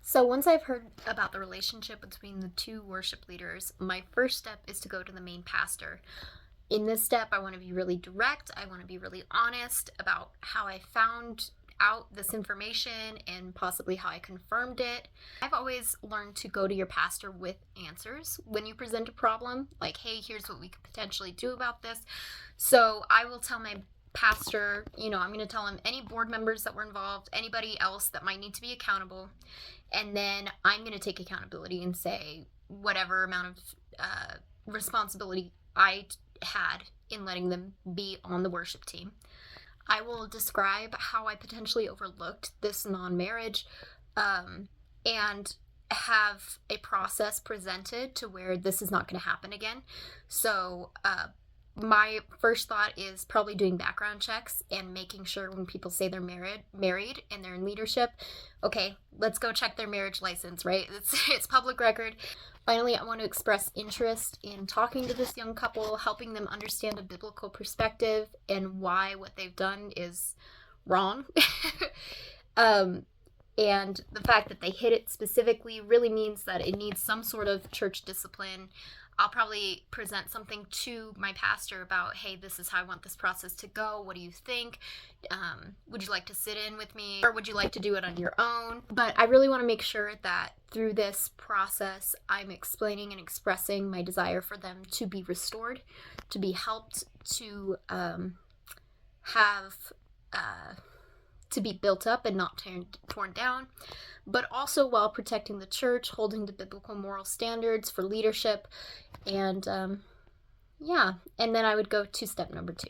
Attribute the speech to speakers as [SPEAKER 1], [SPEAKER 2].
[SPEAKER 1] So once I've heard about the relationship between the two worship leaders, my first step is to go to the main pastor. In this step, I want to be really direct. I want to be really honest about how I found out this information and possibly how I confirmed it. I've always learned to go to your pastor with answers when you present a problem, like, hey, here's what we could potentially do about this. So I will tell my pastor, I'm going to tell him any board members that were involved, anybody else that might need to be accountable. And then I'm going to take accountability and say whatever amount of responsibility I had in letting them be on the worship team. I will describe how I potentially overlooked this non marriage and have a process presented to where this is not going to happen again. So, my first thought is probably doing background checks and making sure when people say they're married and they're in leadership, okay, let's go check their marriage license, right? It's public record. Finally, I want to express interest in talking to this young couple, helping them understand a biblical perspective and why what they've done is wrong. um, and the fact that they hit it specifically really means that it needs some sort of church discipline. I'll probably present something to my pastor about, hey, this is how I want this process to go. What do you think? Would you like to sit in with me, or would you like to do it on your own? But I really want to make sure that through this process, I'm explaining and expressing my desire for them to be restored, to be helped, to have to be built up and not torn down, but also while protecting the church, holding to biblical moral standards for leadership, and yeah, and then I would go to step number 2.